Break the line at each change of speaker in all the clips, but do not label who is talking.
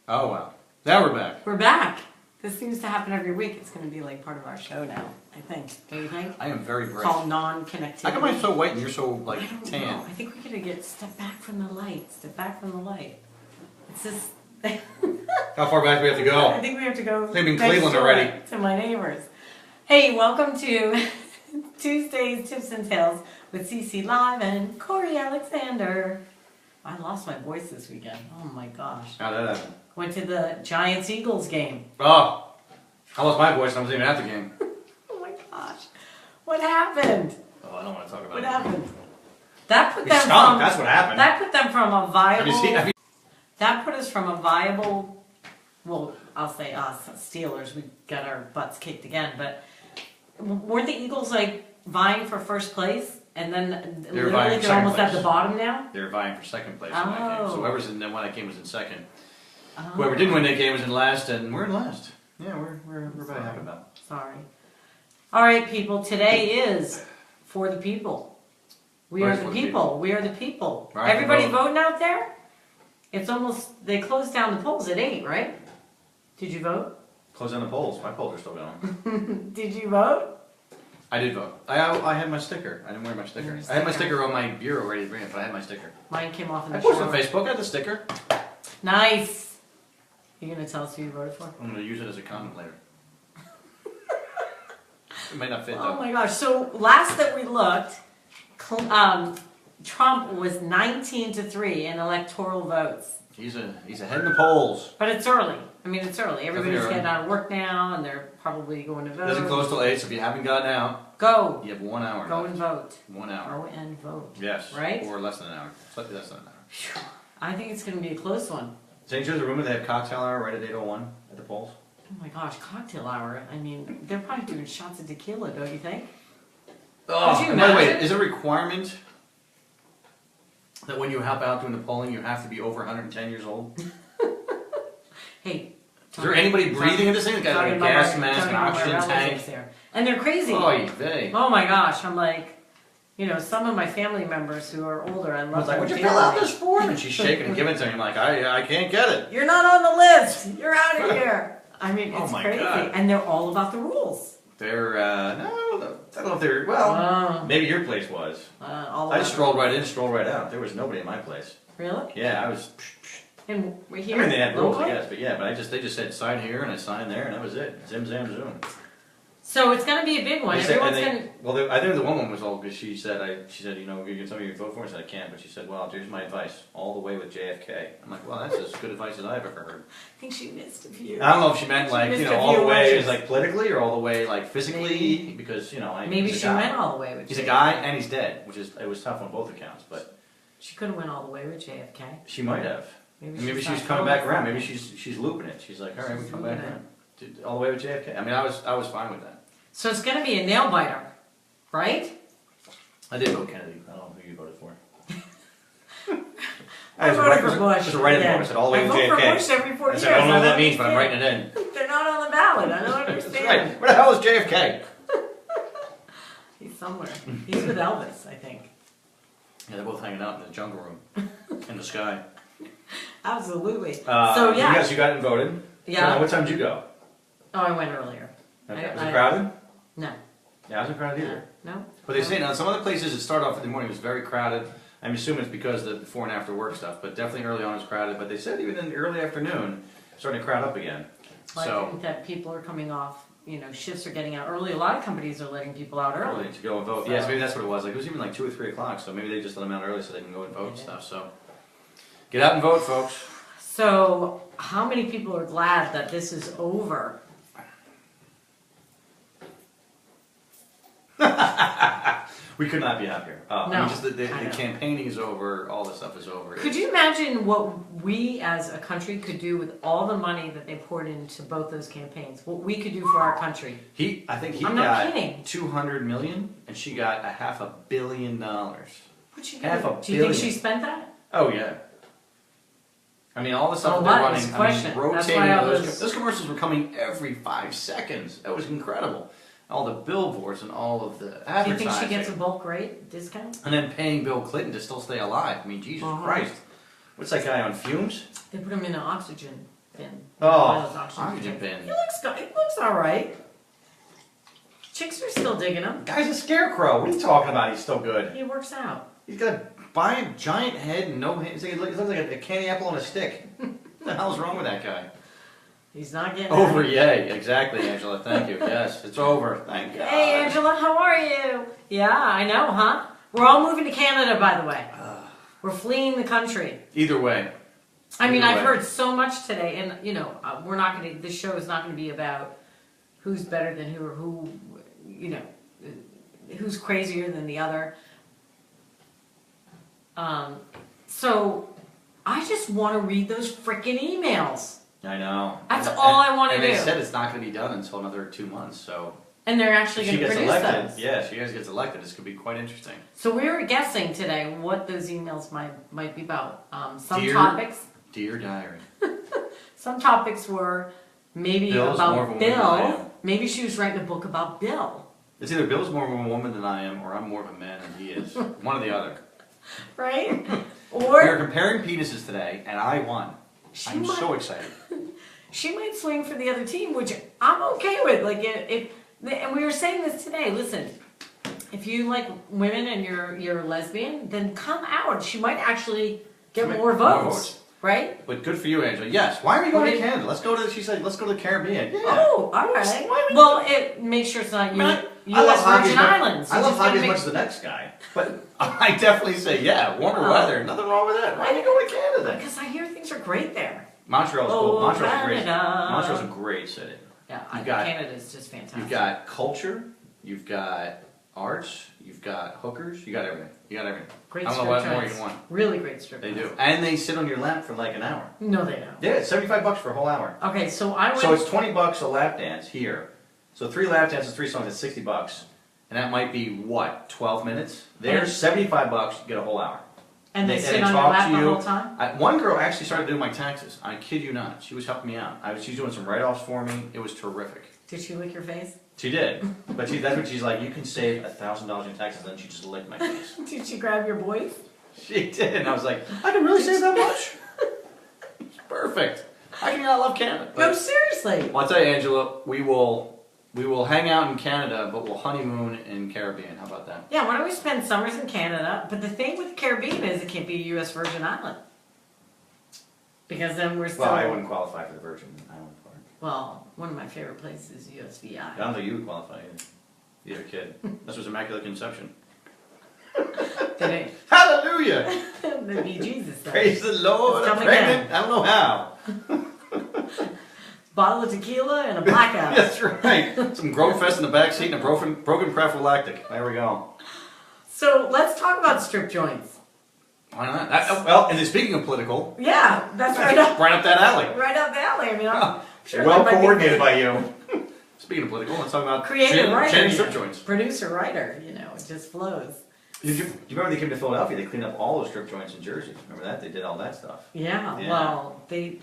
Oh, wow. Now we're back.
We're back. This seems to happen every week. It's going to be like part of our show now, I think. Don't you think?
I am very bright.
Called non-connectivity.
How come I'm so white and you're so, like,
I don't
tan?
know. I think we're going to step back from the light. Step back from the light. It's just...
How far back do we have to go?
I think we have to go
They've been
next
Cleveland
door
already.
to my neighbors. Hey, welcome to Tuesday's Tips and Tales with C.C. Live and Corey Alexander. I lost my voice this weekend. Oh my gosh.
How did that happen?
Went to the Giants-Eagles game.
Oh, I lost my voice and I wasn't even at the game.
Oh my gosh. What happened?
Oh, I don't want to talk about
What
it.
happened? That put
We
them
stunk,
from...
that's what happened.
That put them from a viable...
Have you
That put us from a viable... Well, I'll say us, Steelers. We got our butts kicked again. But weren't the Eagles, like, vying for first place? And then literally they're almost at the bottom now?
They were vying for second place in that game. So
Oh.
whoever's in when that game was in second.
Oh.
Whoever didn't win that game was in last, and we're in last. Yeah, we're very happy about it.
Sorry. All right, people. Today is for the people. We are the people. We are the people.
Right,
Everybody
vote.
voting out there? It's almost... They closed down the polls at 8, right? Did you vote?
Close down the polls. My polls are still going.
Did you vote?
I did vote. I had my sticker. I didn't wear my sticker. I had my sticker on my bureau ready to bring it, but I had my sticker.
Mine came off in the
I posted on
shower.
Facebook. I had the sticker.
Nice. You gonna tell us who you voted for?
I'm going to use it as a comment later. It might not fit
Oh
though.
my gosh. So last that we looked, Trump was 19-3 in electoral votes.
He's ahead in the polls.
But it's early. I mean, it's early. Everybody's
early.
getting out of work now, and they're probably going to
It
vote.
doesn't close till 8, so if you haven't gotten out,
Go.
you have 1 hour.
Go
left.
and vote.
1 hour.
Go and vote.
Yes.
Right?
Or less than an hour. Slightly less than an hour.
I think it's going to be a close one.
St. Joe's a rumor they have cocktail hour right at 8:01 at the polls.
Oh my gosh, cocktail hour. I mean, they're probably doing shots of tequila, don't you think?
Oh,
Could you
and by the way,
imagine?
is it a requirement that when you help out doing the polling, you have to be over 110 years old? Is
Hey.
there anybody breathing in this thing? It's got like a gas mask, an oxygen tank.
There. And they're crazy.
Oy vey.
Oh my gosh, I'm like, you know, some of my family members who are older, I
I
love
was like,
them
what'd you
dearly.
fill out this form? And she's shaking and giving it to me. I'm like, I can't get it.
You're not on the list. You're out of here. I mean,
Oh
it's
my
crazy.
God.
And they're all about the rules.
They're, no, I don't know if they're, well, maybe your place was.
All
I
about
just strolled right in, strolled right out. There was nobody in my place.
Really?
Yeah, I was.
And we're
I
here.
mean, they had rules, I
locally?
guess, but yeah, but they just said sign here and I signed there and that was it. Zim, zam, zoom.
So it's going to be a big one.
They said-
Everyone's
and
going to...
Well, I think the woman was old because she said, you know, you can tell me you vote for. I said I can't, but she said, well, here's my advice: all the way with JFK. I'm like, well, that's as good advice as I've ever heard.
I think she missed a few.
I don't know if she meant like,
missed
you
a
know, all
few
the way
elections.
is like politically or all the way like physically,
Maybe.
because you know,
Maybe
he's a
she
guy.
went all the way with
He's a
JFK.
guy and he's dead, it was tough on both accounts, but
She could have went all the way with JFK.
she might have.
Maybe,
And maybe
she's
she's
not
coming
going
back around.
for
Maybe
it.
she's looping it. She's like, all right, we
She's
come back
looping
around. All the way with JFK. I mean, I was fine with that.
So it's going to be a nail biter, right?
I did vote Kennedy. I don't know who you voted for.
I voted for Bush.
Just write it
Yeah.
down. I said all the way
I
with
vote for
JFK.
Bush every 4
I
years.
said, I don't know what that means,
understand.
but I'm writing it in.
They're not on the ballot. I don't
That's
understand.
right. Where the hell is JFK?
He's somewhere. He's with Elvis, I think.
Yeah, they're both hanging out in the jungle room in the sky.
Absolutely. So yeah.
Yes, you got and voted.
Yeah.
So, what time did you go?
Oh, I went earlier.
Okay. Was it crowded?
No.
Yeah, I wasn't crowded either.
No.
But they say now some other places it started off in the morning it was very crowded. I'm assuming it's because of the before and after work stuff, but definitely early on it was crowded. But they said even in the early afternoon, it's starting to crowd up again.
Well, I
So
think that people are coming off. You know, shifts are getting out early. A lot of companies are letting people out early.
early to go and vote.
So-
Yes, maybe that's what it was. Like it was even like 2 or 3 o'clock. So maybe they just let them out early so they can go and vote and
Yeah.
stuff. So get out and vote, folks.
So, how many people are glad that this is over?
We could not be happier. I
No,
mean, just the
I know.
campaigning is over. All this stuff is over.
Could you imagine what we as a country could do with all the money that they poured into both those campaigns? What we could do for our country?
I think he
I'm not
got
kidding.
200 million, and she got $500 million.
What'd she
Half
do?
a
Do you think
billion.
she spent that?
Oh yeah. I mean, all the stuff
Oh,
that they're
what
running.
is the
I mean,
question? That's
rotating
why I
those,
was-
those commercials were coming every 5 seconds. That was incredible. All the billboards and all of the
Do you
advertising.
think she gets a bulk rate discount?
And then paying Bill Clinton to still stay alive. I mean, Jesus
Uh-huh.
Christ. What's that guy on fumes?
They put him in an oxygen bin.
Oh,
One of those auction
oxygen
bins.
bin.
He looks all right. Chicks are still digging him.
Guy's a scarecrow. What are you talking about? He's still good.
He works out.
He's got a giant head and no hands. He looks like a candy apple on a stick. What the hell's wrong with that guy?
He's not getting
Over,
out.
yay. Exactly, Angela. Thank you. Yes, it's over. Thank God.
Hey, Angela, how are you? Yeah, I know, huh? We're all moving to Canada, by the way. We're fleeing the country.
Either way.
I mean,
Either
I've
way.
heard so much today, and you know, we're not going to. This show is not going to be about who's better than who or who, you know, who's crazier than the other. So I just want to read those freaking emails,
I know.
That's all I wanna
And they
do.
said it's not going to be done until another 2 months, so.
and they're actually
If she
going to
gets
produce
elected,
those.
yeah, if she guys gets elected, this could be quite interesting.
So we were guessing today what those emails might be about. Some
Dear-
topics.
Dear Diary.
Some topics were maybe
Bill's more of a
about
woman than I am.
Bill. Maybe she was writing a book about Bill,
It's either Bill's more of a woman than I am, or I'm more of a man than he is. One or the other.
right?
We are
Or
comparing penises today, and I won. I'm
might,
so excited.
she might swing for the other team, which I'm okay with. Like and we were saying this today. Listen, if you like women and you're a lesbian, then come out. She might actually get
Make
more
more
votes,
votes.
right?
But good for you, Angela. Yes. Why are we going to
Right.
Canada? Let's go to. She said, let's go to the Caribbean. Yeah.
Oh, all right.
Why we-
Well, make sure it's not
I
U.S.
hockey
Virgin
as much-
Islands.
I
You
love
just gotta
hockey as
make-
much as the next guy, but I definitely say yeah, warmer
Oh.
weather, nothing wrong with that. Why are you going to Canada?
Because I hear things are great there.
Montreal's
Oh,
cool. Montreal's a great.
Canada.
Montreal's a great city.
Yeah,
You've got-
Canada's just fantastic.
You've got culture, you've got arts, you've got hookers, you got everything. You got everything.
great
I don't
strip
know what more you
joints.
can want.
Really great strip
They
joints.
do, and they sit on your lap for like an hour.
No, they don't.
Yeah, it's $75 for a whole hour.
Okay, so I went.
So it's $20 a lap dance here. So 3 lap dances, 3 songs, it's $60, and that might be what 12 minutes. There's $75, you get a whole hour.
and they
and
sit
they
on your
talk
lap
to
the
you.
whole time.
One girl actually started doing my taxes. I kid you not. She was helping me out. She was doing some write-offs for me. It was terrific.
Did she lick your face?
She did, but that's what she's like. You can save $1,000 in taxes. Then she just licked my face.
Did she grab your boys?
She did, and I was like, I can really save that much. It's perfect. How can you not love Canada?
No,
But,
seriously.
well, I'll tell you, Angela, we will hang out in Canada, but we'll honeymoon in Caribbean. How about that?
Yeah, why don't we spend summers in Canada? But the thing with the Caribbean is it can't be a U.S. Virgin Island. Because then we're still.
Well, I wouldn't qualify for the Virgin Island part.
Well, one of my favorite places is USVI.
I don't think you would qualify either. You're a kid. This was Immaculate Conception.
Did
Hallelujah!
it? The Bee Jesus stuff.
Praise the Lord.
It's
I'm
coming
pregnant. I don't know how.
Bottle of tequila and a blackout.
That's right. Some Grove Fest in the back seat and a broken prophylactic. There we go.
So let's talk about strip joints.
Why not? Well, and then speaking of political,
Yeah, that's right up,
right up that alley.
right up the alley. I mean, I'm sure
Well
that might be-
coordinated by you. Speaking of political, let's talk about
Creative writer,
Jenny
you
strip
know.
joints.
Producer writer, you know, it just flows.
Do you remember they came to Philadelphia? They cleaned up all those strip joints in Jersey. Remember that? They did all that stuff.
Yeah,
Yeah.
well, they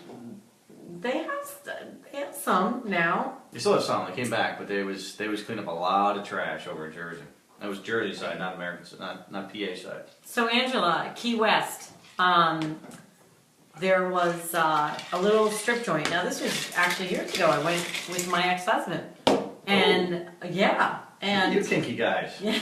have some now.
They still have some. They came back, but they was cleaning up a lot of trash over in Jersey. That was Jersey side, not American side, not PA side.
So Angela, Key West, there was a little strip joint. Now this was actually years ago. I went with my ex-husband, and yeah, and
You kinky guys.
yeah.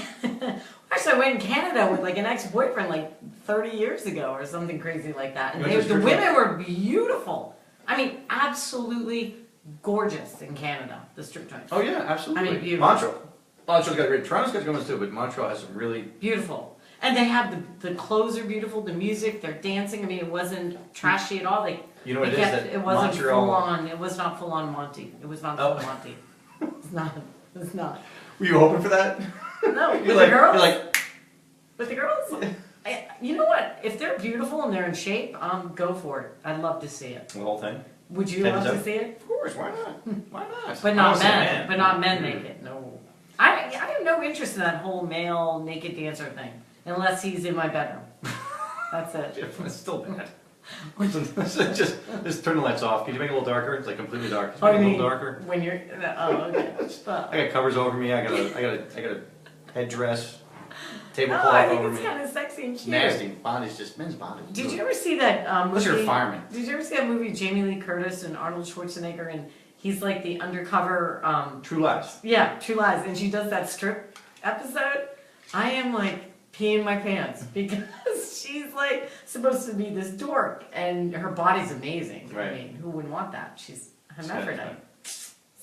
Actually, I went in Canada with like an ex-boyfriend like 30 years ago or something crazy like that. And
You went to
the
strip
women
joint?
were beautiful. I mean, absolutely gorgeous in Canada, the strip joints.
Oh yeah, absolutely.
I mean, beautiful.
Montreal's got great. Toronto's got good ones too, but Montreal has some really.
Beautiful. And they have the clothes are beautiful, the music, they're dancing. I mean, it wasn't trashy at all.
You know what
they
it is
kept,
that
it wasn't
Montreal.
full on. It was not full on Monty. It was not full
Oh.
on Monty. It's not. It's not.
Were you hoping for that?
No, with
You're
the
like,
girls.
You're like,
With the girls. You know what? If they're beautiful and th're in shape, go for it. I'd love to see it.
the whole thing.
Would you
Head
love
to
to
toe?
see it?
Of course, why not? Why not?
But
I
not
don't say
men. But not men
Mm.
naked. No. I have no interest in that whole male naked dancer thing, unless he's in my bedroom. That's it.
It's still bad. just turn the lights off. Can you make it a little darker? It's like completely dark. Just
Oh,
make it
you
a
mean
little darker.
when you're? Oh, okay. Well,
I got covers over me. I got a headdress. tablecloth
I think
over
it's
me.
kind of sexy and cute.
Nasty. men's bodies.
Did you ever see that
Unless
movie?
you're a fireman.
Did you ever see that movie, Jamie Lee Curtis and Arnold Schwarzenegger, and he's like the undercover...
True Lies.
Yeah, True Lies, and she does that strip episode. I am like peeing my pants because she's like supposed to be this dork, and her body's amazing.
Right.
I mean, who wouldn't want that? She's
It's
hermaphrodite.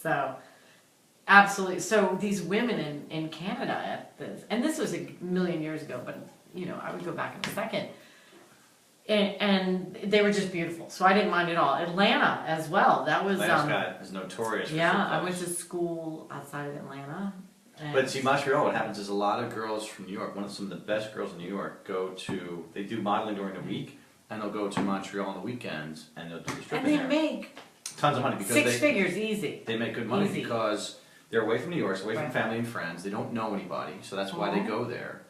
So, absolutely. So these women in Canada at this, and this was a million years ago, but you know, I would go back in a second. And they were just beautiful, so I didn't mind at all. Atlanta as well. That was
Atlanta's is notorious. For
yeah.
strip
I went
clubs.
to school outside of Atlanta. And
But see, Montreal, what happens is a lot of girls from New York, some of the best girls in New York, they do modeling during the week, and they'll go to Montreal on the weekends, and they'll do the stripping
they
there.
make
Tons of money because
six figures easy.
they make good money
Easy.
because they're away from New York, away from
Right.
family and friends. They don't know anybody, so that's why they
Aw.
go there.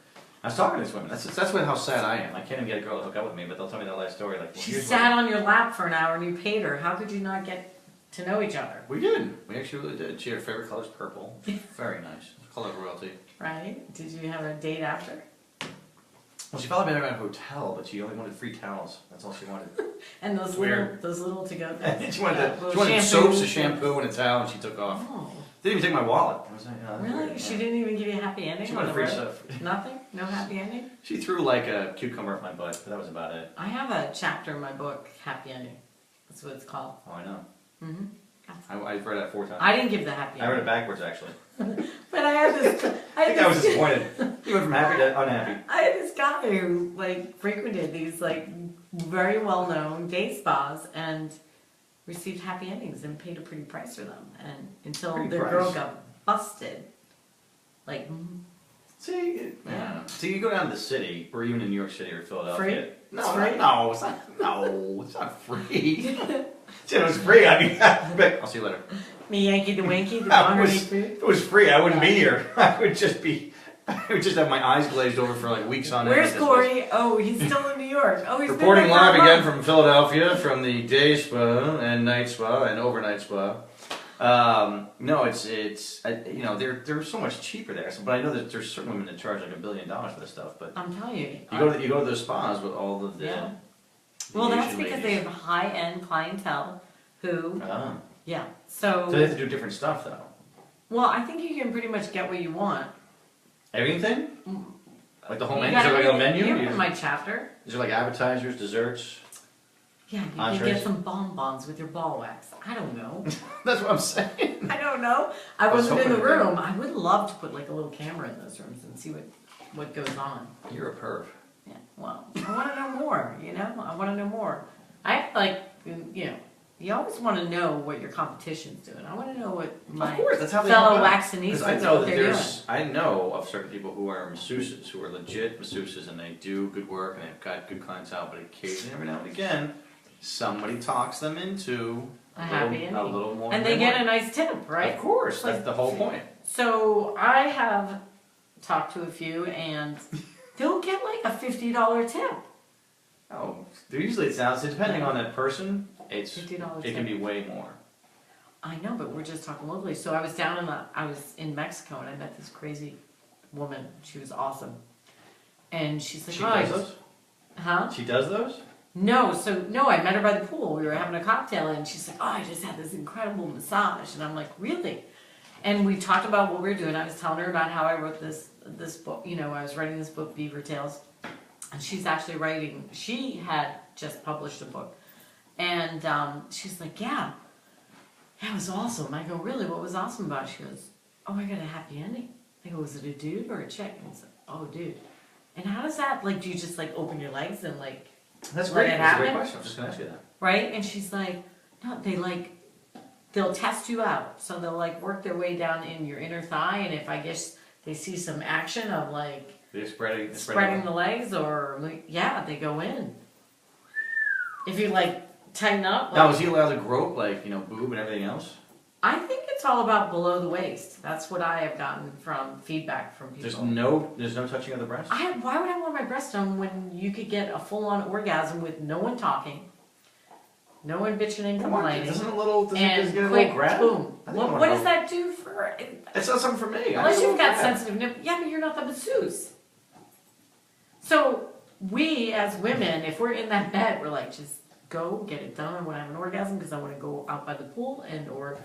I was talking to these women. That's how sad I am. I can't even get a girl to hook up with me, but they'll tell me their life story. Like, well,
She
here's
sat on your lap for an hour and you paid her. How could you not get to know each other?
We did. We actually really did. She had her favorite color is purple. Very nice. Color of royalty.
Right? Did you have a date after?
Well, she followed me around a hotel, but she only wanted free towels. That's all she wanted.
And those
Weird.
little to go things.
she wanted,
Little
she wanted
shampoo.
soaps, a shampoo, and a towel, and she took off.
Oh,
Didn't even take my wallet. I was like, oh, that's
really?
weird.
She
Yeah.
didn't even give you a happy ending?
She
on
wanted
the
free
road?
stuff.
Nothing? No happy ending?
She threw like a cucumber up my butt, but that was about it.
I have a chapter in my book, Happy Ending. That's what it's called.
Oh, I know.
Mm-hmm.
I've read that 4 times.
I didn't give the happy
I read it
ending.
backwards, actually.
But I had this.
I think I was disappointed. You went from happy to unhappy.
I had this guy who like frequented these like very well known day spas and received happy endings and paid a pretty price for them. And until
Pretty
the
price.
girl got busted. Like
See, you go down to the city, or even in New York City or Philadelphia.
Free?
No,
It's free?
no, it's not. No, it's not free. If it was free, I'd be. I'll see you later.
me Yankee the Wanky, the
If
Connery food.
it was free, I wouldn't be here. I would just have my eyes glazed over for like weeks on end.
Where's Corey? Oh, he's still in New York. Oh, he's been
Reporting
there for a
live again
month.
from Philadelphia, from the day spa and night spa and overnight spa. No, it's they're so much cheaper there. But I know that there's certain women that charge like $1 billion for this stuff. But
I'm telling you.
you go to the spas with all of the.
Yeah.
the
Well, that's
Asian
because they
ladies.
have high-end clientele who,
Ah.
yeah.
So they have to do different stuff though.
Well, I think you can pretty much get what you want.
Everything? Like the whole
You
menu?
got
Is there like a
everything
menu?
here in my chapter.
Is there like appetizers, desserts?
Yeah, you can
Entrees?
get some bonbons with your ball wax. I don't know.
That's what I'm saying.
I don't know. I
I was
wasn't in the
hoping to do.
room. I would love to put like a little camera in those rooms and see what goes on.
You're a perv.
Yeah. Well, I want to know more. You know, I want to know more. I like, you know, you always want to know what your competition's doing. I want to know what my
Of course, that's how they
fellow
help out.
waxionistas
Because I know
what
that
they're
I know of certain people who are masseuses, who are legit masseuses, and they do good work and they've got good clientele. But occasionally, every now and again, somebody talks them into
A happy ending.
a little more.
and they get a nice tip, right?
Of course,
Like-
that's the whole point.
So I have talked to a few, and they'll get like a $50 tip.
Oh, usually it sounds depending on that person. It's
$50
it can be way more.
I know, but we're just talking locally. So I was in Mexico, and I met this crazy woman. She was awesome, and she's like,
She
"Hi."
does those.
Huh?
She does those.
No, I met her by the pool. We were having a cocktail, and she's like, "Oh, I just had this incredible massage," and I'm like, "Really?" And we talked about what we were doing. I was telling her about how I wrote this book. You know, I was writing this book, Beaver Tales, and she's actually writing. She had just published a book, and she's like, "Yeah, that was awesome." I go, "Really? What was awesome about it?" She goes, "Oh, I got a happy ending." I go, "Was it a dude or a chick?" And it's like, "Oh, dude." And how does that, like, do you just, like, open your legs and, like,
That's
Let
great.
it
That's a great
happen?
question. I was just gonna ask you that.
right? And she's like, no, they'll test you out. So they'll, like, work their way down in your inner thigh, and if I guess they see some action of, like,
They're spreading.
spreading the legs, or, like, yeah, they go in. If you, like, tighten up.
Now,
Like,
is he allowed to grope like boob and everything else?
I think it's all about below the waist. That's what I have gotten from feedback from people.
There's no touching of the breast.
Why would I want my breast done when you could get a full-on orgasm with no one talking, no one bitching and
Come on,
complaining,
doesn't a little
and
get a
quick
little grab?
boom?
I think
What,
I
what
wanna
does that do for?
It's not something for me.
Unless you've got
sensitive.
sensitive nipples. Yeah, but you're not the masseuse. So we as women, if we're in that bed, we're like, just go get it done. I want to have an orgasm because I want to go out by the pool and or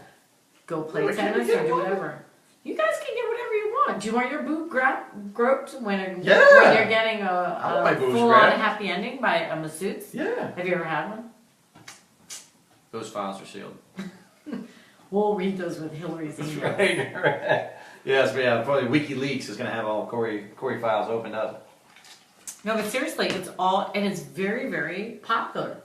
go play tennis or do whatever. You guys can get whatever you want. Do you want your boob groped when you're getting a full-on happy ending by a masseuse?
Yeah.
Have you ever had one?
Those files are sealed.
We'll read those with Hillary's email.
Right. Yes, but yeah, probably WikiLeaks is going to have all Corey files opened up.
No, but seriously, it's very, very popular.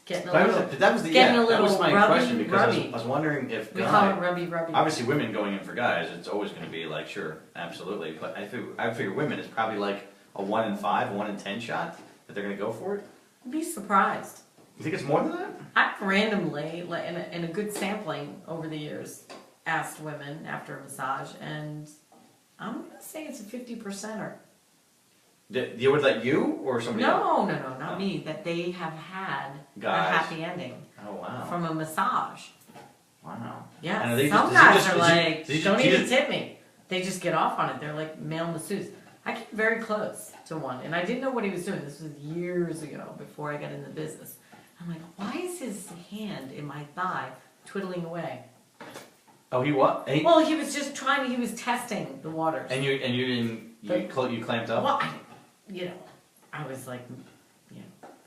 Getting a
That was my question because I was wondering if
we call it rubby.
Obviously, women going in for guys, it's always going to be like, sure, absolutely. But I figure women, it's probably like a 1 in 5, 1 in 10 shot that they're going to go for it.
I'd be surprised.
You think it's more than that?
I've randomly, in a good sampling over the years, asked women after a massage, and I'm going to say it's a 50%er.
You would let you or somebody else?
No, not me. That they have had
guys.
a happy ending.
Oh, wow.
From a massage.
Wow.
Yeah. Some guys are like, don't even tip me. They just get off on it. They're like male masseuse. I came very close to one, and I didn't know what he was doing. This was years ago, before I got in the business. I'm like, why is his hand in my thigh twiddling away?
Oh, he what?
Well, he was just he was testing the waters.
And you didn't, you clamped up?
Well, I was like,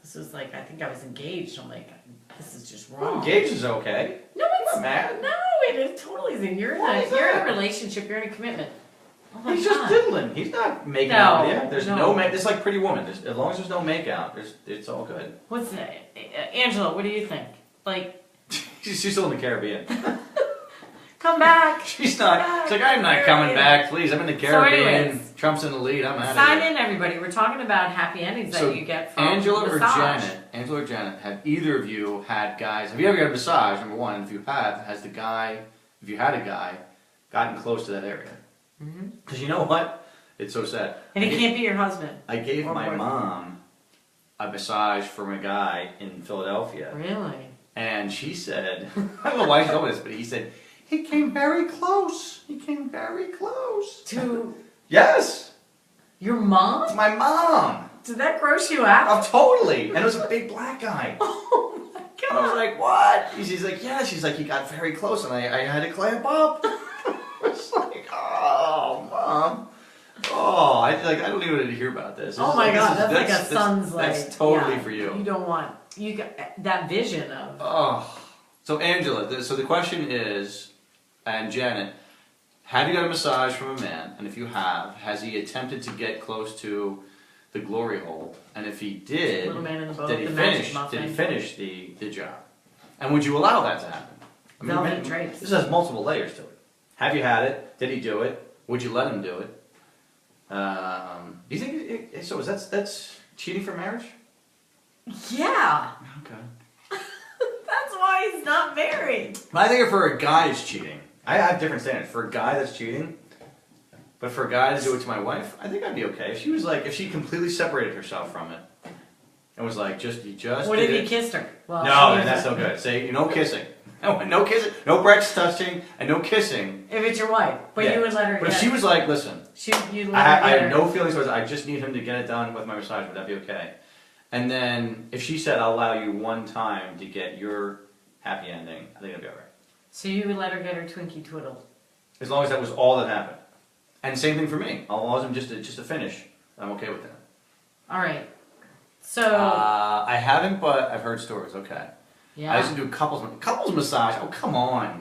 this was like, I think I was engaged. I'm like, this is just wrong.
Well, engaged is okay.
No, it's
not mad.
No, it totally isn't. You're in a relationship. You're in a commitment. Oh
He's just diddling. He's not making out with you. There's no make. It's like Pretty Woman. As long as there's no make out, it's all good.
What's that? Angela, what do you think? Like,
she's still in the Caribbean.
Come back.
She's not. She's like, I'm not coming back. Please, I'm in the Caribbean. Trump's in the lead. I'm out of here.
Sign in, everybody. We're talking about happy endings that you get from
Angela
massage.
Angela or Janet, have either of you had guys? Have you ever got a massage? Number one. And if you have, has the guy? If you had a guy, gotten close to that area? Because you know what? It's so sad.
And it can't be your husband.
I gave my mom a massage from a guy in Philadelphia.
Really?
And she said, I don't know why she told me this, but he said, he came very close. He came very close.
To?
Yes.
Your mom?
It's my mom.
Did that gross you out?
Oh, totally. And it was a big black guy.
Oh my God.
And I was like, what? She's like, yeah. She's like, he got very close and I had to clamp up. It's like, oh, Mom. Oh, I don't even want to hear about this.
Oh my God, that's like a son's like.
That's totally for you.
You don't want, you got that vision of.
Oh. So Angela, so the question is, and Janet, have you got a massage from a man? And if you have, has he attempted to get close to the glory hole? And if he did,
Little man in the boat,
did he finish the job? And would you allow that to happen?
Velvet drapes.
This has multiple layers to it. Have you had it? Did he do it? Would you let him do it? Do you think so? That's cheating for marriage?
Yeah.
Okay.
That's why he's not married.
But I think for a guy it's cheating. I have different standards. For a guy that's cheating, but for a guy to do it to my wife, I think I'd be okay. If she was like, if she completely separated herself from it and was like, you just.
What if he kissed her? Well,
no, that's no good. Say no kissing. No kissing, no breast touching, and no kissing.
If it's your wife, but you would let her.
But if she was like, listen, I have no feelings towards it. I just need him to get it done with my massage. Would that be okay? And then if she said, I'll allow you one time to get your happy ending, I think it'd be alright.
So you would let her get her Twinkie twiddled?
As long as that was all that happened. And same thing for me. I'll allow him just a finish. I'm okay with that.
Alright. So.
I haven't, but I've heard stories. Okay.
Yeah.
I used to do couples massage. Oh, come on.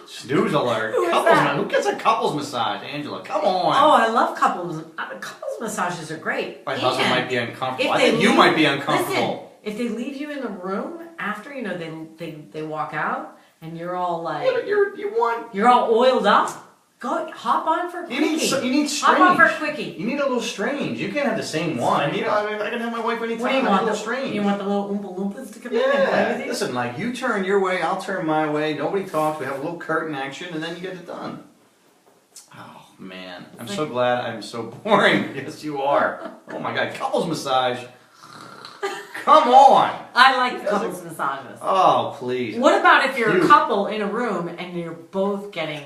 Snooze alert. Who gets a couples massage? Angela, come on.
Oh, I love couples. Couples massages are great.
My husband might be uncomfortable. I think you might be uncomfortable.
Listen, if they leave you in the room after, they walk out and you're all like.
Yeah, but
you're all oiled up. Go hop on for a quickie.
You need strange.
Hop on for a quickie.
You need a little strange. You can't have the same one. I can have my wife anytime.
What do you want?
A little strange.
You want the little Oompa Loompas to come in and play with you?
Listen, like you turn your way, I'll turn my way. Nobody talks. We have a little curtain action, and then you get it done. Oh man, I'm so glad I'm so boring. Yes, you are. Oh my God, couples massage. Come on.
I like couples massages.
Oh please.
What about if you're a couple in a room and you're both getting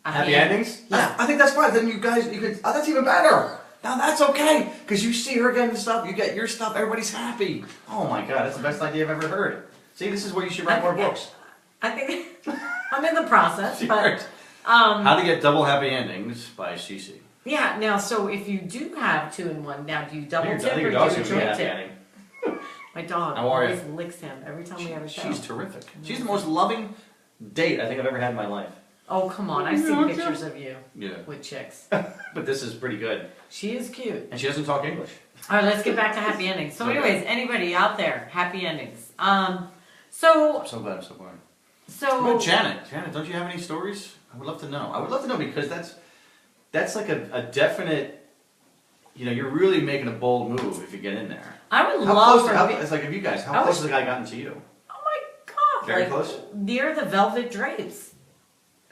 happy endings?
Yeah.
I think that's fine. Then you could. Oh, that's even better. Now that's okay, because you see her getting stuff, you get your stuff, everybody's happy. Oh my God, that's the best idea I've ever heard. See, this is where you should write more books.
I think I'm in the process, but
How to Get Double Happy Endings by C.C.
yeah. Now, so if you do have 2 in 1, now do you double tip or do you
dog's
joint
gonna be happy
tip?
ending.
My dog
How are you?
always licks him every time we have a show.
She's terrific. She's the most loving date I think I've ever had in my life.
Oh, come on. I've seen pictures of you
Yeah.
with chicks.
But this is pretty good.
She is cute.
And she doesn't talk English.
All right, let's get back to happy endings. So
Okay.
anyways, anybody out there, happy endings. So,
I'm so glad I'm so glad. What about Janet? Janet, don't you have any stories? I would love to know. I would love to know because that's like a definite, you're really making a bold move if you get in there.
I would
How
love
close,
for
it's like if you guys,
I
how close
was-
has the guy gotten to you?
Oh my God.
Very
like,
close?
Near the velvet drapes.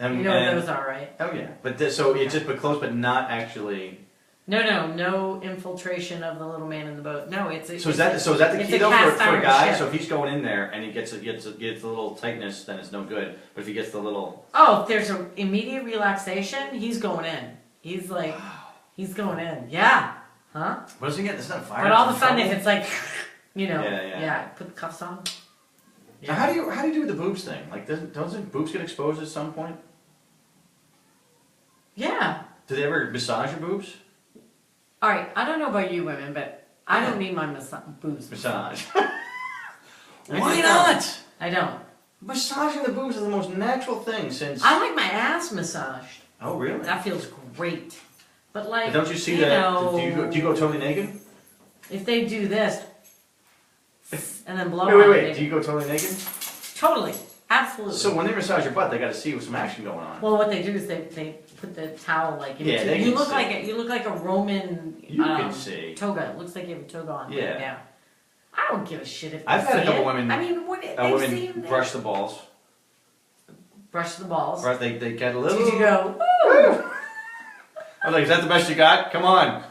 And,
You know what those are, right?
Oh yeah, but so it's just but close, but not actually.
No infiltration of the little man in the boat. No, it's a,
So is that the
it's
key
a
though
cast
for a
iron
guy?
ship.
So if he's going in there and he gets a little tightness, then it's no good. But if he gets the little,
Oh, if there's an immediate relaxation, he's going in. He's like, he's going in. Yeah. Huh?
what does he get? It's not a fire.
But all of a
it's
sudden,
trouble.
if it's like,
Yeah.
put the cuffs on.
Now, how do you do with the boobs thing? Like, doesn't boobs get exposed at some point?
Yeah.
Do they ever massage your boobs?
All right. I don't know about you women, but I don't need my boobs.
Massage.
I
Why
just
not?
I don't.
Massaging the boobs is the most natural thing since.
I like my ass massaged.
Oh really?
That feels great. But like,
But don't you see
you
that?
know,
Do you go totally naked?
if they do this and then blow
Wait.
on it,
Do you go totally naked?
totally, absolutely.
So when they massage your butt, they got to see some action going on.
Well, what they do is they put the towel like into,
Yeah, they
you
can
look
see.
like a Roman
You can see.
toga. It looks like you have a toga on.
Yeah.
Yeah. I don't give a shit if they
I've had a
see
couple
it.
women-
I mean, what they've
Women
seen
brush the balls.
brush the balls.
Right? They get a little.
Did you go? Woo!
I was like, is that the best you got? Come on.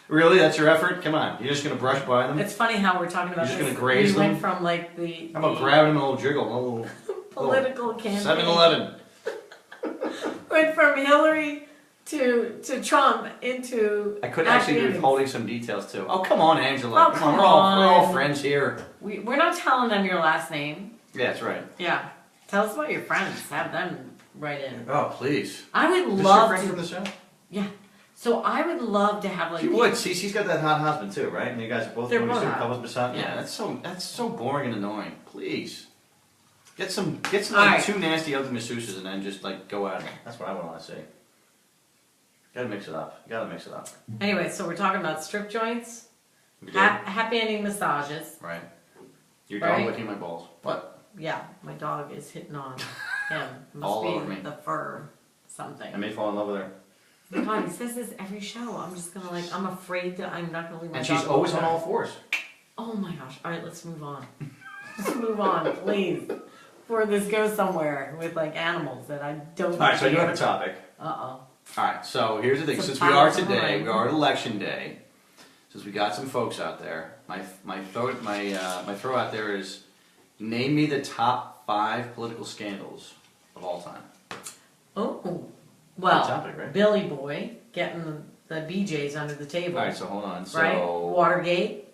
Really? That's your effort? Come on. You're just gonna brush by them?
It's funny how we're talking about
You're just
this.
gonna graze
we went
them?
from like the
How about grabbing them a little jiggle, a little
political campaign.
7-Eleven.
Went from Hillary to Trump into.
I could
happy
actually be
endings.
withholding some details too. Oh come on, Angela.
Oh,
come on,
come
we're all
on.
friends here.
We're not telling them your last name.
Yeah, that's right.
Yeah. Tell us about your friends. Have them write in.
Oh please.
I would
Is this your
love
friend
to.
from the show?
Yeah. So I would love to have like.
She would. See, she's got that hot husband too, right? And you guys are both
They're
when you
both
see
hot.
couples beside.
Yeah.
Yeah, that's so boring and annoying. Please. Get some
All
like
right.
2 nasty ugly masseuses and then just like go at it. That's what I want to see. Gotta mix it up. You gotta mix it up.
Anyway, so we're talking about strip joints,
We did.
happy ending massages.
Right. Your dog
Right.
licking my balls. What?
Yeah, my dog is hitting on him. Must
All
be
over me.
the fur, something.
I may fall in love with her.
My God, he says this every show. I'm just gonna like. I'm afraid that I'm not gonna leave my
And
dog.
she's always on
alone.
all fours.
Oh my gosh! All right, let's move on. Let's move on, please. Before this goes somewhere with like animals that I don't.
All right, so you have a topic.
Oh.
All right, so here's the thing.
It's a
Since we are
powerful
today,
line.
we are at election day. Since we got some folks out there, my throw out there is name me the top 5 political scandals of all time.
Oh. Well,
Good topic, right?
Billy Boy getting the BJ's under the table.
All right, so hold on. So
right? Watergate.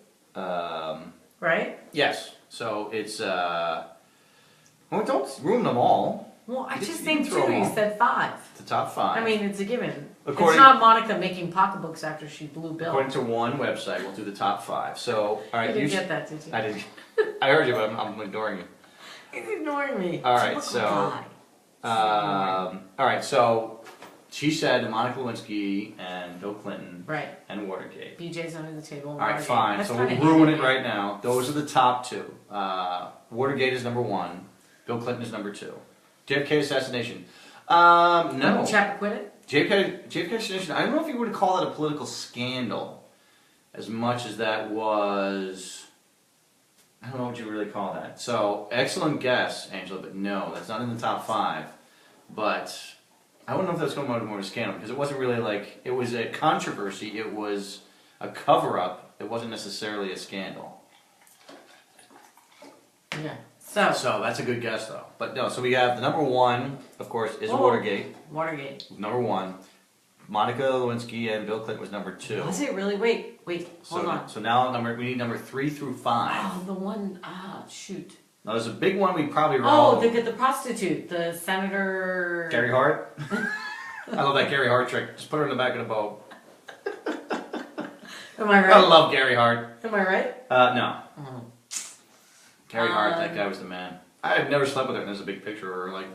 Right?
yes. So it's well, don't ruin them all.
Well, I
You
just
can
named
throw
2.
them
You
all.
said 5.
The top 5.
I mean, it's a given.
According-
It's not Monica making pocketbooks after she blew Bill.
according to one website, we'll do the top 5. So all right,
You didn't
you
get that, did you?
I didn't. I heard you, but I'm ignoring you.
He's ignoring me.
All right,
Typical
so,
guy.
All right, so she said Monica Lewinsky and Bill Clinton
Right.
and Watergate.
BJ's under the table.
All right,
Watergate.
fine.
That's
So
kinda
we'll ruin
handy.
it right now. Those are the top 2. Watergate is number 1. Bill Clinton is number 2. JFK assassination. No.
Chap acquitted?
JFK assassination. I don't know if you would call that a political scandal, as much as that was. I don't know what you really call that. So excellent guess, Angela, but no, that's not in the top 5. But I wouldn't know if that's going to be more of a scandal because it wasn't really like it was a controversy. It was a cover-up. It wasn't necessarily a scandal.
Yeah.
So that's a good guess, though. But no, so we have the number 1, of course, is
Whoa.
Watergate.
Watergate.
Number 1. Monica Lewinsky and Bill Clinton was number 2.
Was it really? Wait, hold on.
So now we need number 3 through 5.
Oh, the one, shoot.
Now there's a big one we probably were
Oh,
all...
the prostitute, the Senator...
Gary Hart? I love that Gary Hart trick. Just put her in the back of the boat.
Am I right?
I love Gary Hart.
Am I right?
No. Gary Hart, that guy was the man. I've never slept with her, and there's a big picture of her, like...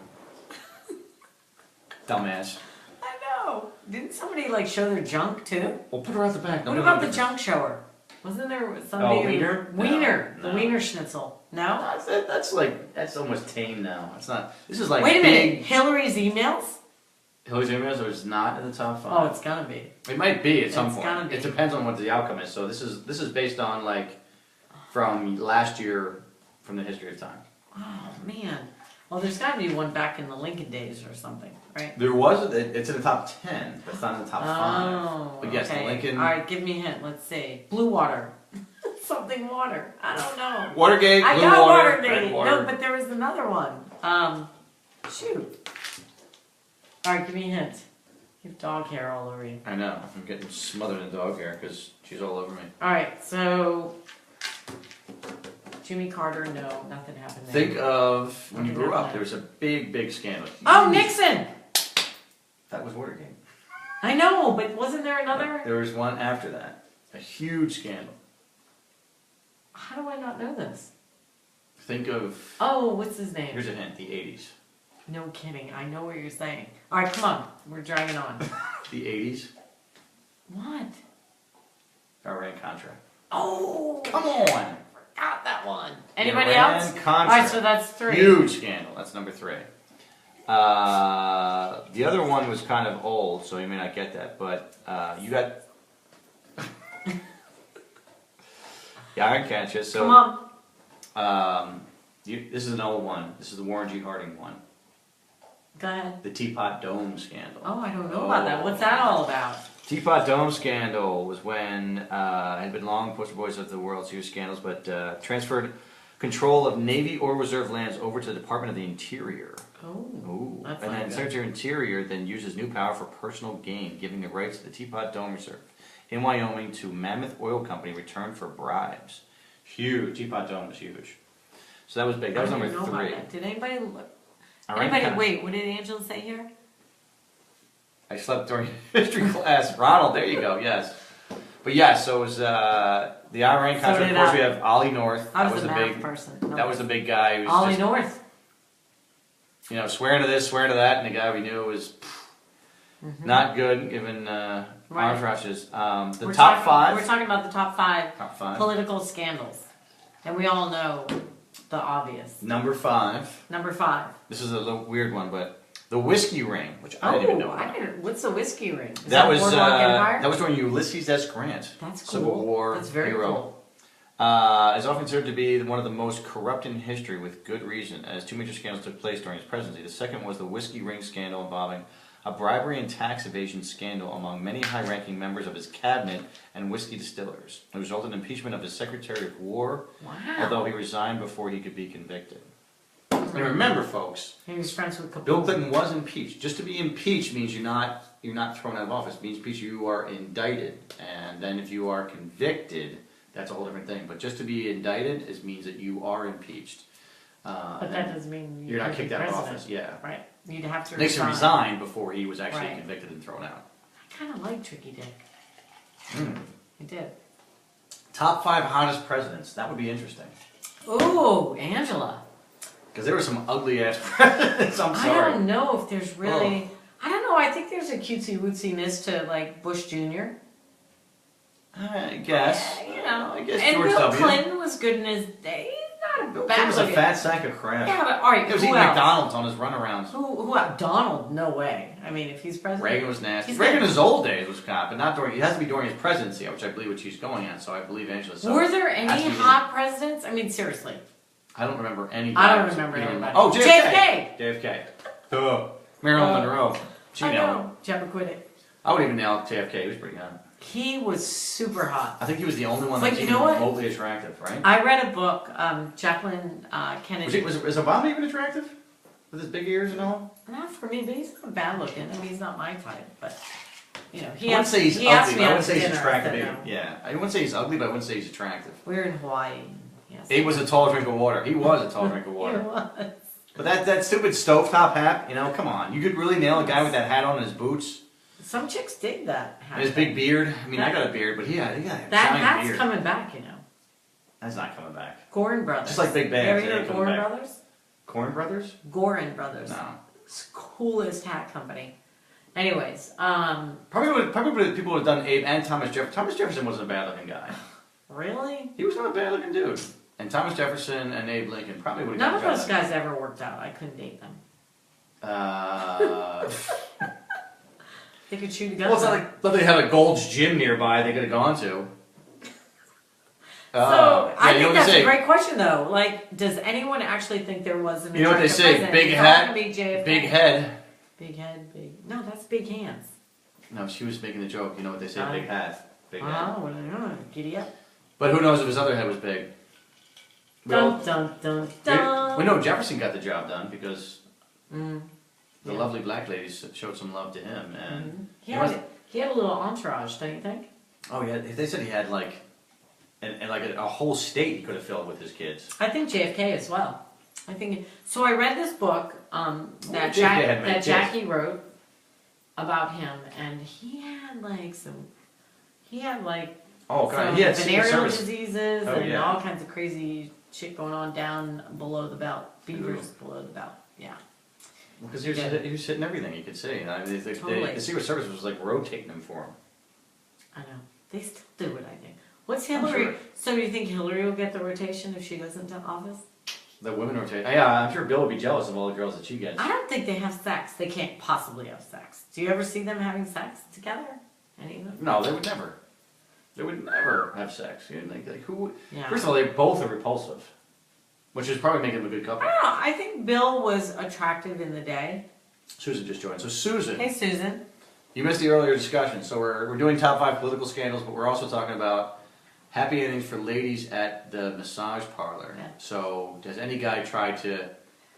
Dumbass.
I know. Didn't somebody, like, show their junk, too?
Well, put her out the back.
What about the junk shower? Wasn't there somebody...
Oh, Wiener?
Wiener.
No.
The Wiener Schnitzel. No?
That's almost tame now. It's not... This is like
Wait a
big...
minute. Hillary's emails?
Hillary's emails is not in the top 5.
Oh, it's gonna be.
It might be at some
It's
point.
gonna be.
It depends on what the outcome is. So this is based on like from last year from the history of time.
Oh, man. Well, there's gotta be one back in the Lincoln days or something, right?
There was it's in the top 10, but it's not in the top 5.
Oh,
But yes,
okay.
the Lincoln
All right, give me a hint. Let's see. Blue water. Something water. I don't know.
Watergate,
I
blue
got
water,
Watergate.
red water.
No, but there was another one. Shoot. All right, give me a hint. You have dog hair all over you.
I know. I'm getting smothered in dog hair because she's all over me.
All right, so Jimmy Carter. No, nothing happened there.
Think of when you
Nothing
grew up.
happened
There was a big scandal.
Oh, Nixon.
That was Watergate.
I know, but wasn't there another?
There was one after that. A huge scandal.
How do I not know this?
Think of.
Oh, what's his name?
Here's a hint. The 80s.
No kidding. I know what you're saying. All right, come on. We're dragging on.
The 80s.
What?
Iran-Contra.
Oh,
Come on.
forgot that one. Anybody
Iran
else?
Contra.
All right, so that's 3.
Huge scandal. That's number 3. The other one was kind of old, so you may not get that, but you got the Iran-Contra. So,
Come on.
this is an old one. This is the Warren G. Harding one.
Go ahead.
The Teapot Dome scandal.
Oh, I don't know about that. What's that all about?
Teapot Dome scandal was when had been long poster boys of the World Series scandals, but transferred control of Navy or Reserve lands over to the Department of the Interior.
Oh,
Ooh.
that's
And
not
then
good.
Secretary of Interior then uses new power for personal gain, giving the rights to the Teapot Dome Reserve in Wyoming to Mammoth Oil Company in return for bribes. Huge. Teapot Dome was huge. So that was big. That was
I
number
didn't know about
3.
that. Did anybody look?
Iran
Anybody?
Contra.
Wait, what did Angela say here?
I slept during history class. Ronald, there you go. Yes. But yeah, so it was the Iran Contra.
did
Of course,
I.
we have Ollie North.
I was
the
a math
big
person.
That was the big guy who was
Ollie
just,
North.
you know, swearing to this, swearing to that, and the guy we knew was not good, given
Right.
arms rushes. The
We're
top
talking-
5.
We're talking about the top 5
Top 5.
political scandals, and we all know the obvious.
Number 5.
Number 5.
This is a little weird one, but the whiskey ring, which I didn't even know
I
about.
didn't. What's the whiskey ring? Is
That was
Boardwalk Empire?
that was during Ulysses S. Grant,
That's cool.
Civil War
That's very
hero.
cool.
Is often considered to be one of the most corrupt in history, with good reason, as 2 major scandals took place during his presidency. The second was the whiskey ring scandal, involving a bribery and tax evasion scandal among many high-ranking members of his cabinet and whiskey distillers. It resulted in impeachment of his Secretary of War,
Wow.
although he resigned before he could be convicted. And remember, folks,
He was friends with Kapoor.
Bill Clinton was impeached. Just to be impeached means you're not thrown out of office. It means impeached, you are indicted, and then if you are convicted, that's a whole different thing. But just to be indicted means that you are impeached.
But that doesn't mean
you're not
could be
kicked out of
president.
office. Yeah,
Right. You'd have to
Nixon
resign.
resigned before he was actually
Right.
convicted and thrown out.
I kind of like Tricky Dick.
Mm.
I did.
Top 5 hottest presidents. That would be interesting.
Ooh, Angela.
Because there were some ugly ass presidents. I'm
I
sorry.
don't know if there's really. I don't know. I think there's a cutesy wootsiness to like Bush Jr.
I guess.
You know,
I guess
and
George
Bill
W.
Clinton was good in his day. He's not a
Bill
bad
Clinton was a
looking-
fat sack of crap.
Yeah, but all right.
He was
who
eating
else?
McDonald's on his runarounds.
Who? Donald? No way. I mean, if he's president.
Reagan was nasty.
He's
Reagan in
got-
his old days was cop, but not during. It has to be during his presidency, which I believe what she's going on. So I believe Angela. So
Were there
has
any
to be-
hot presidents? I mean, seriously.
I don't remember any.
I don't
guys.
remember
You
anybody.
Oh, JFK.
JFK.
JFK. Duh. Marilyn Monroe. She
I
nailed it.
know. Chappaquiddick.
I would even nail JFK. He was pretty hot.
He was super hot.
I think he was the only one
But
that's
you
even
know what?
remotely attractive, right?
I read a book, Jacqueline Kennedy.
Was Obama even attractive? With his big ears and all?
Not for me, but he's not bad looking. I mean, he's not my type, but You know,
I wouldn't say he's
asked
ugly,
me
but I
out
wouldn't
to
say he's
dinner, I
attractive.
said no.
Yeah, I wouldn't say he's ugly, but I wouldn't say he's attractive.
We're in Hawaii. Yes.
He was a tall drink of water. He was a tall drink of
He
water.
was.
But that stupid stovetop hat, you know, come on. You could really nail a guy with that hat on and his boots
Some chicks dig that hat.
and his big beard. I mean, I got a beard, but he got a
That
giant
hat's
beard.
coming back, you know.
That's not coming back.
Gorin Brothers.
Just like big bands,
You ever
they
hear
ain't
of
coming
Gorin
back.
Brothers?
Corn Brothers?
Gorin Brothers.
No.
It's the coolest hat company. Anyways,
Probably what people would have done Abe and Thomas Jefferson. Thomas Jefferson wasn't a bad looking guy.
really?
He was not a bad looking dude. And Thomas Jefferson and Abe Lincoln probably would have
None of those guys ever worked out. I couldn't date them. They could shoot a gun.
Well, it's not like they had a Gold's Gym nearby they could have gone to.
So I
you know
think
what
that's
they say.
a great question, though. Like, does anyone actually think there was an?
You know what they
attractive
say?
president?
Big
It's all
hat,
gonna be JFK.
big head.
Big head, big. No, that's big hands.
No, she was making the joke. You know what they say? Big hat, big head.
Oh, well, I don't know. Giddy up.
But who knows if his other head was big?
Dun dun dun dun.
We know Jefferson got the job done because
Mm,
the
yeah.
lovely black ladies showed some love to him, and
He had a little entourage, don't you think?
oh yeah, they said he had like, and like a whole state he could have filled with his kids.
I think JFK as well. I think so. I read this book that
JFK had many kids.
Jackie wrote about him, and he had like
Oh god,
some
he had Secret
venereal
Service.
diseases
Oh,
and
yeah.
all kinds of crazy shit going on down below the belt. Beavers below the belt. Yeah.
Because he was hitting everything he could see. I mean,
Totally.
the Secret Service was like rotating him for him.
I know. They still do it, I think. What's
I'm
Hillary?
sure.
So do you think Hillary will get the rotation if she goes into office?
The women rotate. Yeah, I'm sure Bill would be jealous of all the girls that she gets.
I don't think they have sex. They can't possibly have sex. Do you ever see them having sex together? Any of them?
No, they would never. They would never have sex. You know, like who?
Yeah.
First of all, they both are repulsive, which is probably making them a good couple.
I don't know. I think Bill was attractive in the day.
Susan just joined. So Susan,
Hey, Susan.
you missed the earlier discussion. So we're doing top 5 political scandals, but we're also talking about happy endings for ladies at the massage parlor.
Yeah.
So does any guy try to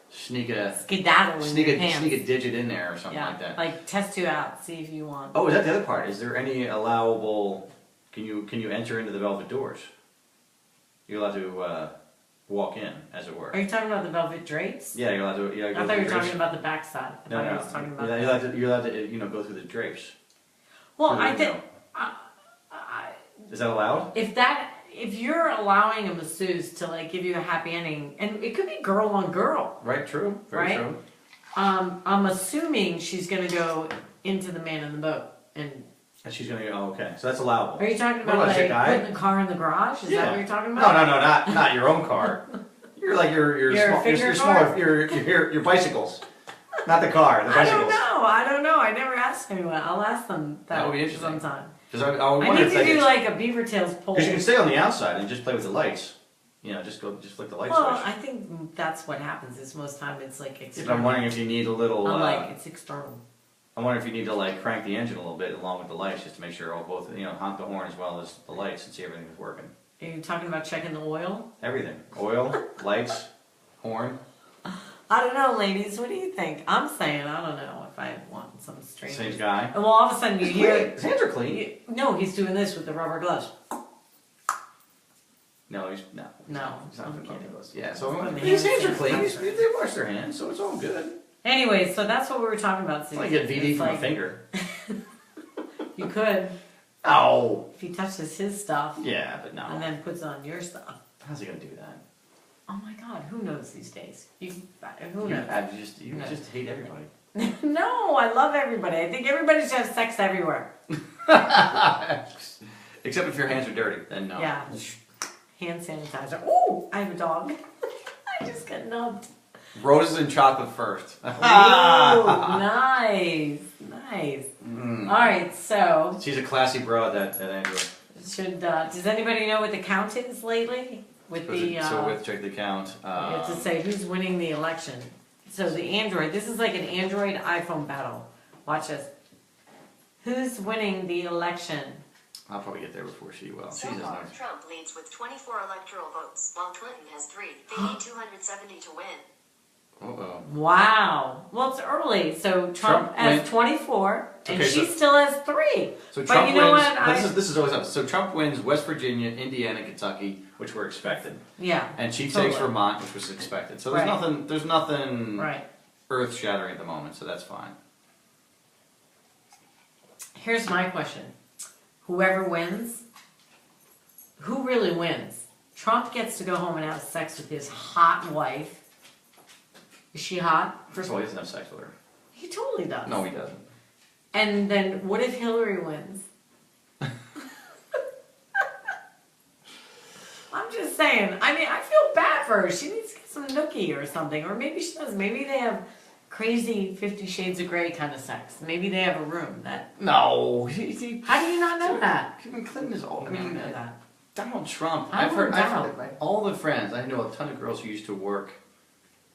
sneak a
Skedaddle in your pants.
digit in there or something
Yeah,
like that?
like test you out, see if you want.
Oh, is that the other part? Is there any allowable? Can you enter into the velvet doors? You're allowed to walk in, as it were.
Are you talking about the velvet drapes?
Yeah, you're allowed to. You
I thought you were talking about the backside. I
No,
thought
no,
you was talking about.
you're allowed to go through the drapes.
Well,
through the
I think
window. Is that allowed?
if you're allowing a masseuse to like give you a happy ending, and it could be girl on girl.
Right. True. Very
Right?
true.
I'm assuming she's gonna go into the man in the boat. And
And she's gonna go. Oh, okay. So that's allowable.
are you talking
What
about
about
like
a guy?
putting the car in the garage? Is
Yeah.
that what you're talking
No,
about?
no, not your own car. You're like your
Your
small,
finger
smaller,
car?
your bicycles, not the car. The
I
bicycles.
don't know. I never asked anyone. I'll ask them
That would be interesting.
sometime.
Because I
I
wonder
need
if
to
they
do
could-
like a Beaver Tales poll.
Because you can stay on the outside and just play with the lights. You know, just flick the light
Well,
switch.
I think that's what happens. Is most time it's like
But
external.
I'm wondering if you need a little.
I'm like it's external.
I'm wondering if you need to like crank the engine a little bit along with the lights just to make sure both honk the horn as well as the lights and see everything is working.
Are you talking about checking the oil?
Everything, oil, lights, horn.
I don't know, ladies. What do you think? I'm saying I don't know if I want some strange.
Same guy.
And well, all of a sudden you hear.
His hands are clean.
No, he's doing this with the rubber gloves.
No, he's no.
No,
He's not
I'm
putting
kidding.
those. Yeah, so
Putting the
his hands are
hand
clean.
sanitizer.
They wash their hands, so it's all good.
Anyway, so that's what we were talking about.
It's like get VD
It's
from a
like,
finger.
You could
Oh.
if he touches his stuff
Yeah, but no.
and then puts on your stuff.
How's he gonna do that?
Oh my God, who knows these days? Who
You,
knows?
you just hate everybody.
No, I love everybody. I think everybody should have sex everywhere.
Except if your hands are dirty, then no.
Yeah. Hand sanitizer. Ooh, I have a dog. I just got nubbed.
Roses and chocolate first.
Ooh, nice.
Mm.
All right, so
She's a classy broad, that Andrew.
does anybody know what the count is lately? With the
check the count.
you have to say who's winning the election. So the Android. This is like an Android iPhone battle. Watch this. Who's winning the election?
I'll probably get there before she will.
So
She doesn't know.
far, Trump leads with 24 electoral votes, while Clinton has 3. They need 270 to win.
Uh-oh.
Wow. Well, it's early. So Trump has
wins.
24, and
Okay,
she
so-
still has 3.
So
But
Trump
you know
wins.
what?
This is always up. So Trump wins West Virginia, Indiana, Kentucky, which were expected,
Yeah.
and she
Totally.
takes Vermont, which was expected. So there's
Right.
nothing. There's nothing
Right.
earth shattering at the moment. So that's fine.
Here's my question. Whoever wins, who really wins? Trump gets to go home and have sex with his hot wife. Is she hot?
First of all, he doesn't have sex with her.
He totally does.
No, he doesn't.
And then what if Hillary wins? I'm just saying. I mean, I feel bad for her. She needs to get some nookie or something. Or maybe she does. Maybe they have crazy 50 Shades of Grey kind of sex. Maybe they have a room that...
No.
How do you not know that?
Clinton is old. I mean,
know that.
Donald Trump.
I
I've heard
doubt.
all the friends. I know a ton of girls who used to work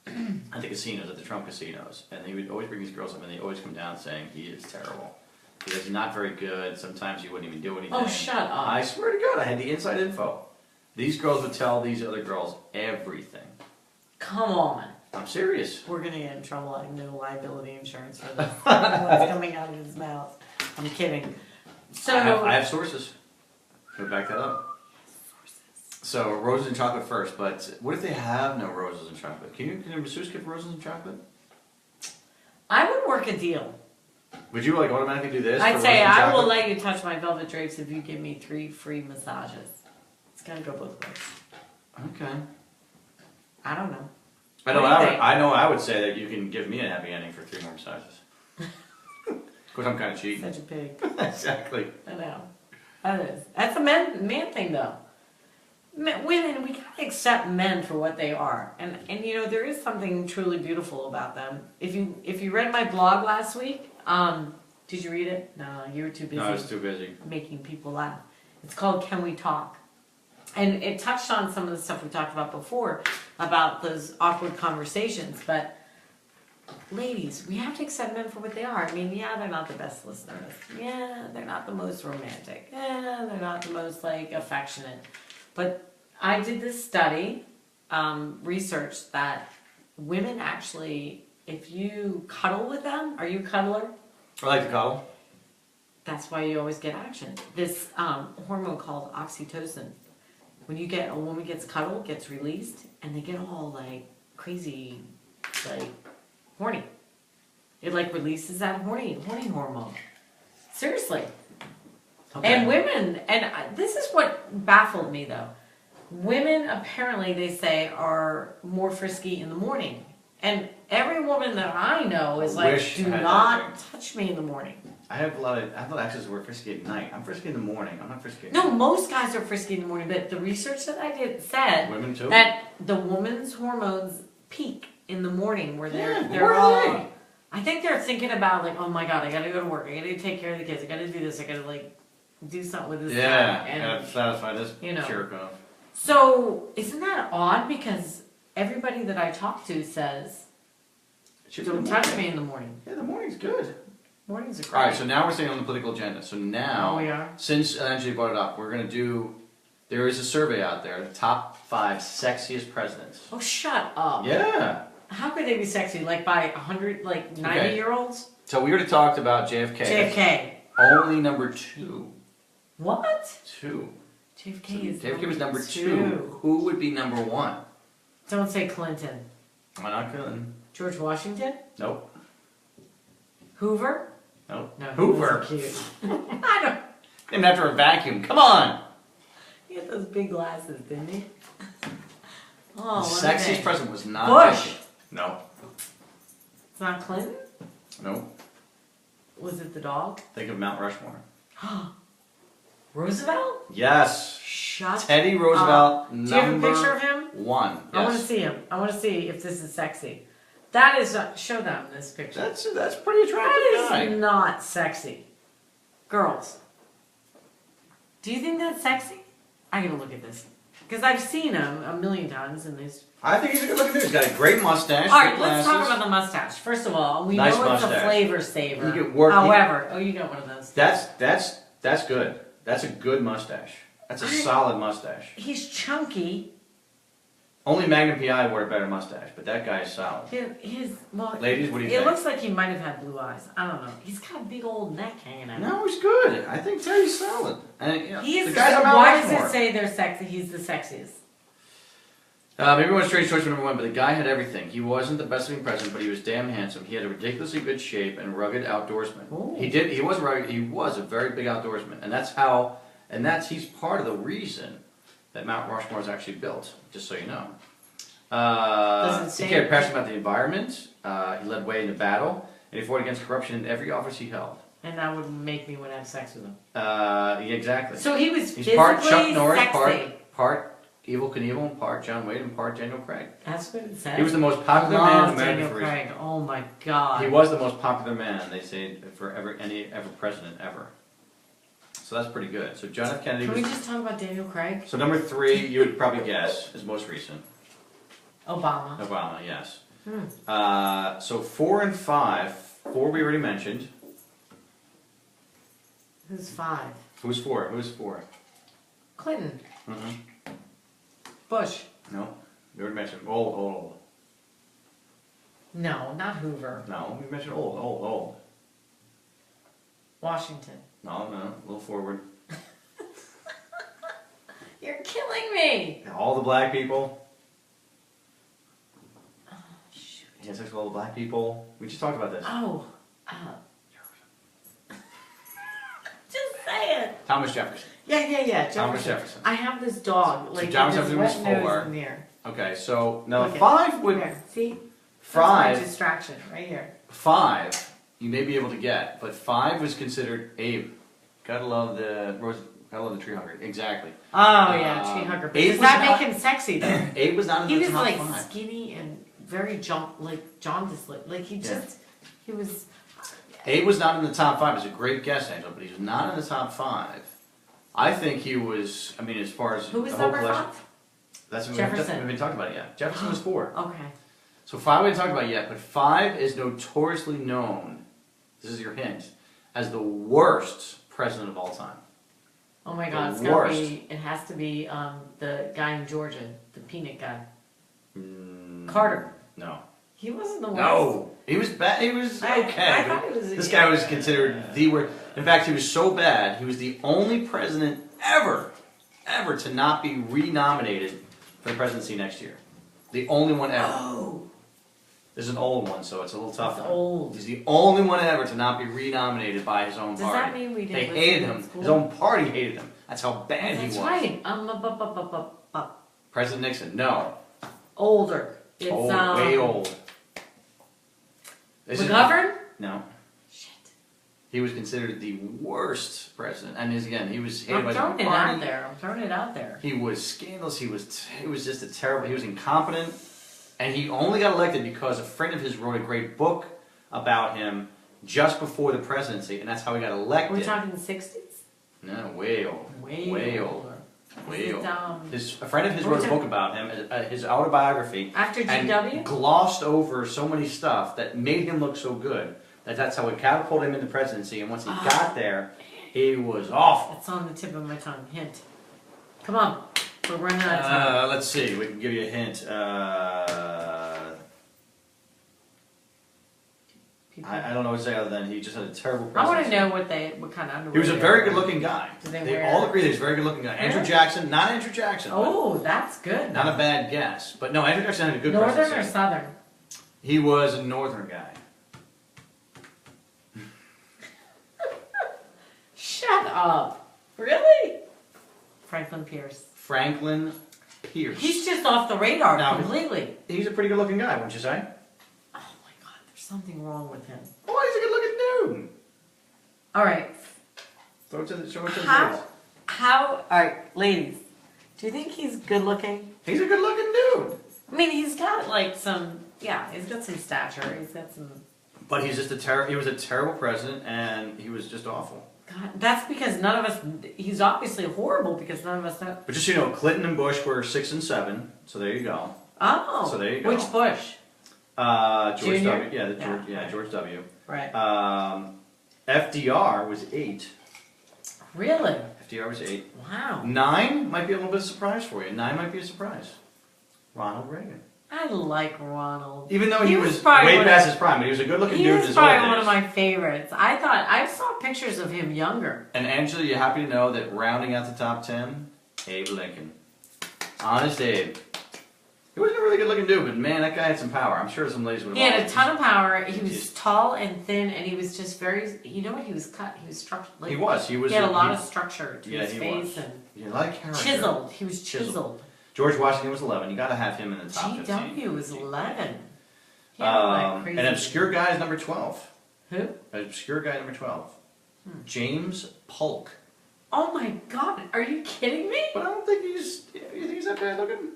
at the casinos, at the Trump casinos, and they would always bring these girls up, and they always come down saying he is terrible. Because he's not very good. Sometimes he wouldn't even do anything.
Oh, shut up.
I swear to God, I had the inside info. These girls would tell these other girls everything.
Come on.
I'm serious.
We're going to get in trouble. I have no liability insurance for this. What's coming out of his mouth. I'm kidding. So
I have sources. Go back that up. So roses and chocolate first, but what if they have no roses and chocolate? Can a masseuse give roses and chocolate?
I would work a deal.
Would you like automatically do this?
I'd
for
say
roses and
I will
chocolate?
let you touch my velvet drapes if you give me 3 free massages. It's got to go both ways.
Okay.
I don't know.
I know.
What do you think?
I know. I would say that you can give me a happy ending for 3 more massages. Of course, I'm kind of cheating.
Such a pig.
Exactly.
I know. That is. That's a man thing, though. Women, we gotta accept men for what they are, and you know there is something truly beautiful about them. If you read my blog last week, did you read it? No, you were too busy.
No, I was too busy.
Making people laugh. It's called "Can We Talk," and it touched on some of the stuff we talked about before about those awkward conversations. But ladies, we have to accept men for what they are. I mean, yeah, they're not the best listeners. Yeah, they're not the most romantic. Yeah, they're not the most affectionate. But I did this study, research that women actually, if you cuddle with them, are you a cuddler?
I like to cuddle.
That's why you always get action. This hormone called oxytocin, when a woman gets cuddled, gets released, and they get all crazy, horny. It releases that horny hormone. Seriously.
Okay.
And women, this is what baffled me though. Women apparently, they say, are more frisky in the morning. And every woman that I know is
Wish
do
I had
not
that
touch me in the morning.
I have a lot of exes who are frisky at night. I'm frisky in the morning. I'm not frisky at
No,
night.
most guys are frisky in the morning, but the research that I did said
Women too?
that the woman's hormones peak in the morning where
Yeah,
they're
where
all...
are they?
I think they're thinking about oh my god, I gotta go to work, I gotta take care of the kids, I gotta do this, I gotta do something with this guy.
Yeah,
And
gotta satisfy this jerk off.
so isn't that odd? Because everybody that I talk to says, don't touch me in the morning.
Yeah, the morning's good.
Mornings are great.
Alright, so now we're staying on the political agenda. So now,
we are.
since Angela brought it up, we're going to do, there is a survey out there, the top 5 sexiest presidents.
Oh, shut up.
Yeah.
How could they be sexy? By 100, 90-year-olds?
So we already talked about JFK.
JFK.
Only number 2.
What?
2.
JFK is
JFK was number 2. Who would be number 1?
Don't say Clinton.
Why not Clinton?
George Washington?
Nope.
Hoover?
Nope.
No,
Hoover.
He was cute. I don't...
Named after a vacuum. Come on.
He had those big glasses, didn't he?
The
Oh,
sexiest president was not
Bush.
JFK. No.
It's not Clinton?
No.
Was it the dog?
Think of Mount Rushmore.
Roosevelt?
Yes.
Shut
Teddy Roosevelt,
Do you have a
number
picture of him?
1. Yes.
I want to see him. I want to see if this is sexy. That is show them this picture.
That's pretty attractive
That
guy.
is not sexy. Girls, do you think that's sexy? I gotta look at this because I've seen him a million times in these.
I think he's a good looking dude. He's got a great mustache.
All right,
good
let's
glasses.
talk about the mustache. First of all, we
Nice
know it's
mustache.
a flavor saver.
You get work-
However, oh, you got one of those.
That's good. That's a good mustache. That's a solid mustache.
He's chunky.
Only Magnum PI wore a better mustache, but that guy is solid.
Well,
Ladies, what do you
it
think?
looks like he might have had blue eyes. I don't know. He's got a big old neck hanging out.
No, he's good. I think Teddy's solid. And, you know,
He is.
the guys on Mount
Why does
Rushmore.
it say they're sexy? He's the sexiest.
Maybe one strange choice for number 1, but the guy had everything. He wasn't the best looking president, but he was damn handsome. He had a ridiculously good shape and rugged outdoorsman.
Ooh.
He was rugged. He was a very big outdoorsman, he's part of the reason that Mount Rushmore is actually built. Just so you know. He cared passionately about the environment. He led way into battle, and he fought against corruption in every office he held.
And that would make me want to have sex with him.
Yeah, exactly.
So he was
He's
physically
part Chuck Norris,
sexy.
part Evel Knievel, and part John Wayne, and part Daniel Craig.
That's what it says.
He was the most popular man in
Love
America
Daniel
for his
Craig. Oh my God.
He was the most popular man, they say, for any president ever. So that's pretty good. So John F. Kennedy
Can
was...
we just talk about Daniel Craig?
So number 3, you would probably guess, is most recent.
Obama.
Obama, yes. So 4 and 5, 4 we already mentioned.
Who's 5?
Who's 4? Who's 4?
Clinton.
Mm-hmm.
Bush.
No, we already mentioned old.
No, not Hoover.
No, we mentioned old.
Washington.
No, a little forward.
You're killing me.
All the black people.
Oh, shoot.
He had sex with all the black people. We just talked about this.
Oh. Just say it.
Thomas Jefferson.
Yeah.
Thomas Jefferson.
I have this dog. Like,
Thomas
with
Jefferson
his
was
wet nose
4.
in the air.
Okay, so now
Look at
5 would...
Here, see? That's
5...
my distraction, right here.
5, you may be able to get, but 5 was considered Abe. Gotta love the tree hugger. Exactly.
Oh yeah, tree hugger.
Abe
Does
was
that
not-
make him sexy though?
Abe was not in
He
the
was
top
like
5.
skinny and very jaundiced. Like he just, he was.
Abe was not in the top 5. It's a great guess, Angel, but he was not in the top 5. I think he was. I mean, as far as
Who was
the whole
number
collection,
5?
that's what
Jefferson.
we haven't talked about it yet. Jefferson was 4.
Okay.
So 5 we haven't talked about yet, but 5 is notoriously known. This is your hint, as the worst president of all time.
Oh my God,
The
it's gotta
worst.
be. It has to be the guy in Georgia, the peanut guy,
Mm,
Carter.
No.
He wasn't the worst.
No, he was bad. He was
I
okay.
thought
but
he was.
this guy was considered the worst. In fact, he was so bad. He was the only president ever to not be renominated for the presidency next year. The only one ever.
Oh,
This is an old one, so it's a little tough.
it's old.
He's the only one ever to not be renominated by his own
Does
party.
that mean we
They
didn't
hated
listen
him.
in school?
His own party hated him. That's how bad he
That's
was.
right.
President Nixon, no.
Older. It's
Way old. This is-
McGovern.
No.
Shit.
He was considered the worst president, and he was hated
I'm
by
throwing
the
it
party.
out there. I'm throwing it out there.
He was scandalous. He was just a terrible. He was incompetent, and he only got elected because a friend of his wrote a great book about him just before the presidency, and that's how he got elected.
We're talking the 60s.
No, way old. Way old.
older.
Way
Is it,
old. A friend of his wrote a book about him, his autobiography,
After
and
GW?
glossed over so many stuff that made him look so good that's how it catapulted him into presidency. And once he got there, he was awful.
It's on the tip of my tongue. Hint. Come on. We're running out of time.
Let's see. We can give you a hint. I don't know what to say other than he just had a terrible
I want
presidency.
to know what kind of underwear.
He was a
they
very
were.
good-looking guy.
Did they
They
wear-
all agree that he's a very good-looking guy. Andrew
Really?
Jackson, not Andrew Jackson. but
Oh, that's good.
not a bad guess. But no, Andrew Jackson had a good
Northern or
presidency.
Southern?
He was a northern guy.
Shut up. Really? Franklin Pierce.
Franklin Pierce.
He's just off the radar
Now-
completely.
He's a pretty good-looking guy, wouldn't you say?
Oh my God, there's something wrong with him.
Oh, he's a good-looking dude.
All right.
Show it to the
All right, ladies, do you think he's good looking?
He's a good-looking dude.
I mean, he's got like some, he's got some stature. He's got some.
But he's just he was a terrible president, and he was just awful.
God, that's because none of us. He's obviously horrible because none of us know.
But just so you know, Clinton and Bush were 6 and 7, so there you go.
Oh.
So there you go.
Which Bush?
George
Junior?
W. Yeah, George W.
Right.
FDR was 8.
Really?
FDR was 8.
Wow.
9 might be a little bit of a surprise for you. 9 might be a surprise. Ronald Reagan.
I like Ronald.
Even though he was
probably
way past his prime, but he was a good-looking dude in
He
his
was
old
probably one
days.
of my favorites. I saw pictures of him younger.
And Angela, you happy to know that rounding out the top 10, Abe Lincoln. Honest Abe. He wasn't a really good-looking dude, but man, that guy had some power. I'm sure some ladies would have.
He had a ton of power. He was tall and thin, and he was just very. You know what? He was cut. He was structured. Like,
He was.
He had a lot of structure to his face and
Yeah, like character.
chiseled. He was chiseled.
George Washington was 11. You got to have him in the top 15.
GW was 11. He had like crazy.
An obscure guy is number 12.
Who?
An obscure guy number 12. James Polk.
Oh my God! Are you kidding me?
But I don't think he's. You think he's that bad looking?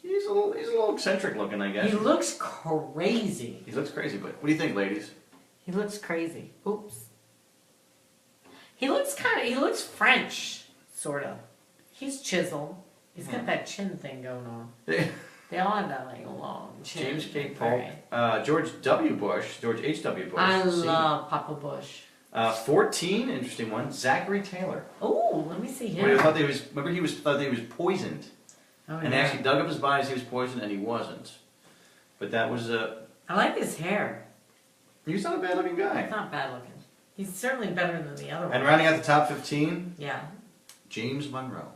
He's a little eccentric looking, I guess.
He looks crazy.
He looks crazy, but what do you think, ladies?
He looks crazy. Oops. He looks French, sort of. He's chiseled. He's got that chin thing going on. They all have that like long chin.
James K. Polk. George W. Bush. George H.W. Bush.
I love Papa Bush.
14, interesting one. Zachary Taylor.
Oh, let me see him.
Remember he thought he was poisoned.
Oh,
And they actually dug up his body as he was poisoned, and he wasn't. But that was
I like his hair.
He's not a bad looking guy.
It's not bad looking. He's certainly better than the other one.
And rounding out the top 15,
Yeah.
James Monroe.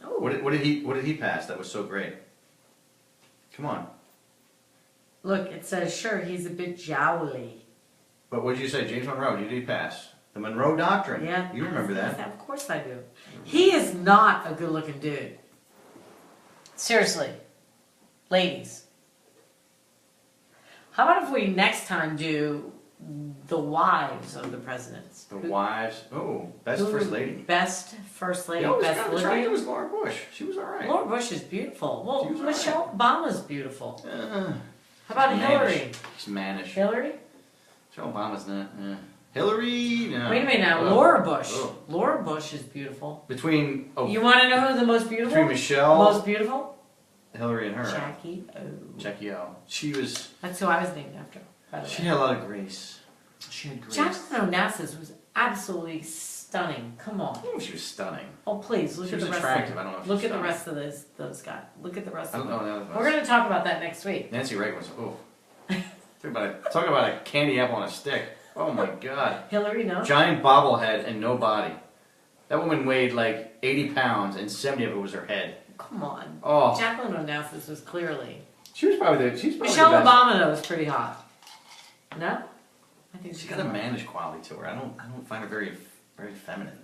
Oh.
What did he pass that was so great? Come on.
Look, it says sure he's a bit jowly.
But what did you say, James Monroe? Who did he pass? The Monroe Doctrine.
Yeah.
You remember that?
Of course I do. He is not a good looking dude. Seriously. Ladies. How about if we next time do the wives of the presidents?
The wives. Oh, best first lady.
Best first lady.
Yeah,
best
was
living.
It was Laura Bush. She was all right.
Laura Bush is beautiful. Well,
She was
Michelle Obama's beautiful.
How
about Hillary?
She's mannish.
Hillary?
Michelle Obama's not. Hillary? No.
Wait a minute now.
Oh.
Laura Bush.
Oh.
Laura Bush is beautiful.
Between. Oh,
You want to know who's the most beautiful?
Between Michelle.
Most beautiful?
Hillary and her.
Jackie O.
Jackie O. She was.
That's who I was named after, by the way.
She had a lot of grace. She had grace.
Jacqueline Onassis was absolutely stunning. Come on.
Oh, she was stunning.
Oh, please, look
She
at
was
the rest
attractive.
of
I don't know if
Look
she's
at the
stunning.
rest of those guys. Look at the rest
I
of
don't
them.
know the other
We're
ones.
going to talk about that next week.
Nancy Reagan was. Oh. Talk about a candy apple on a stick. Oh my God.
Hillary, no?
Giant bobblehead and no body. That woman weighed like 80 pounds and 70 of it was her head.
Come on.
Oh.
Jacqueline Onassis was clearly.
She's probably the
Michelle
best.
Obama, though, is pretty hot. No? I think
She's got a mannish quality to her. I don't find her very feminine.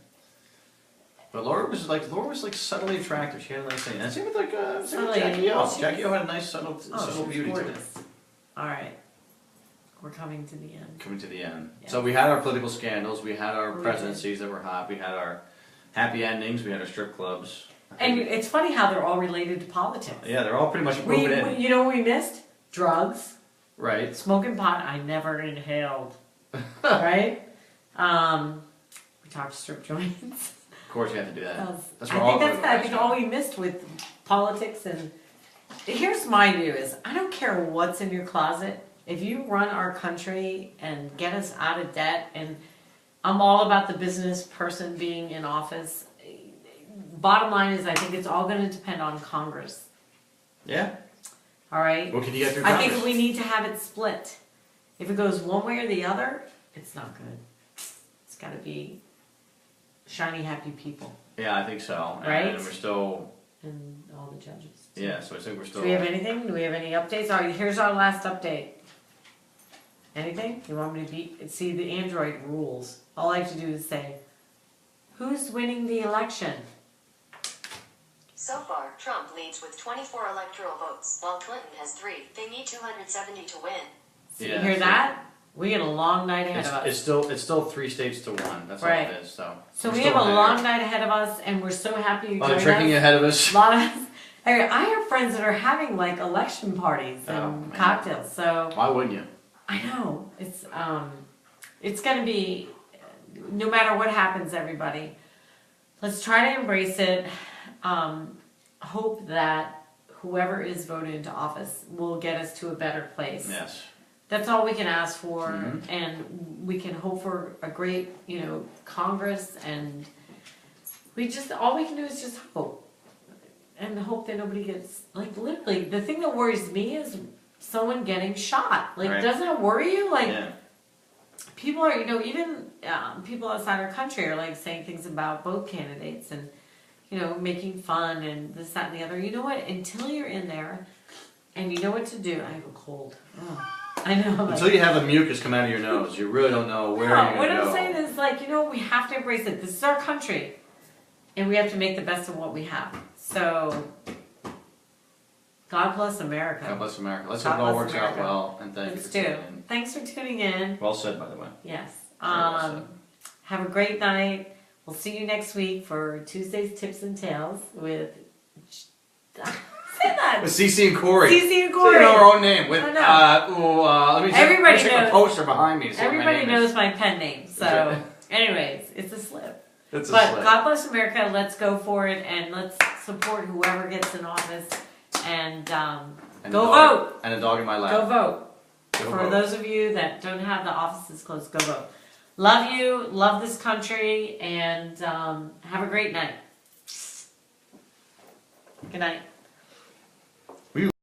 But Laura was like subtly attractive. She had a nice thing. And same with same with Jackie O. Jackie O had a nice subtle beauty to it.
All right. We're coming to the end.
Coming to the end.
Yeah.
So we had our political scandals. We had our
We
presidencies that were hot. We had our happy endings. We had our strip clubs.
And it's funny how they're all related to politics.
Yeah, they're all pretty much woven in.
You know what we missed? Drugs.
Right.
Smoking pot, I never inhaled. Right? We talked strip joints.
Of course, you have to do that.
I think all we missed with politics and here's my view is I don't care what's in your closet. If you run our country and get us out of debt, and I'm all about the business person being in office. Bottom line is I think it's all going to depend on Congress.
Yeah.
All right?
What can you get through
I
Congress?
think we need to have it split. If it goes one way or the other, it's not good. It's got to be shiny, happy people.
Yeah, I think so.
Right?
And we're still.
And all the judges.
Yeah, so I think we're still.
Do we have anything? Do we have any updates? All right, here's our last update. Anything? You want me to see the Android rules? All I have to do is say, who's winning the election?
So far, Trump leads with 24 electoral votes, while Clinton has 3. They need 270 to win.
So
Yeah,
you hear
so-
that? We get a long night ahead of us.
It's still 3 states to 1. That's all
Right.
it is. So
So
we're
we
still
have a
in
long
there.
night ahead of us, and we're so happy you
A lot of
joined
drinking
us.
ahead of us.
A lot of I have friends that are having like election parties and
Oh, man.
cocktails. So
Why wouldn't you?
I know it's going to be no matter what happens, everybody. Let's try to embrace it. Hope that whoever is voted into office will get us to a better place.
Yes.
That's all we can ask for,
Mhm.
and we can hope for a great, Congress, and all we can do is just hope. and hope that nobody gets, like, literally, the thing that worries me is someone getting shot. Like,
Right.
doesn't it worry you? Like,
Yeah.
people are, even people outside our country are, like, saying things about both candidates and, making fun and this, that, and the other. You know what? Until you're in there and you know what to do. I have a cold. Oh, I know. Like,
Until you have the mucus come out of your nose, you really don't know where
no,
you're
what
going to go.
I'm saying is, like, we have to embrace it. This is our country. And we have to make the best of what we have. So, God bless America.
God bless America. Let's
God
hope it all
bless
works
America.
out well. And thank
Let's
you for
do.
tuning in.
Thanks for tuning in.
Well said, by the way.
Yes.
Very well said.
Have a great night. We'll see you next week for Tuesday's Tips and Tales with. Say that.
With CC and Corey.
CC and
So
Corey.
you know our own name. With
I know.
let me
Everybody
check
knows.
the poster behind me. To see what my
Everybody
name
knows
is.
my pen name. So,
Okay.
anyways, it's a slip.
It's a
But
slip.
God bless America. Let's go for it and let's support whoever gets in office and
And
go
a dog-
vote.
And a dog in my lap.
Go vote.
Go
For
vote.
those of you that don't have the offices closed, go vote. Love you, love this country, and have a great night. Good night.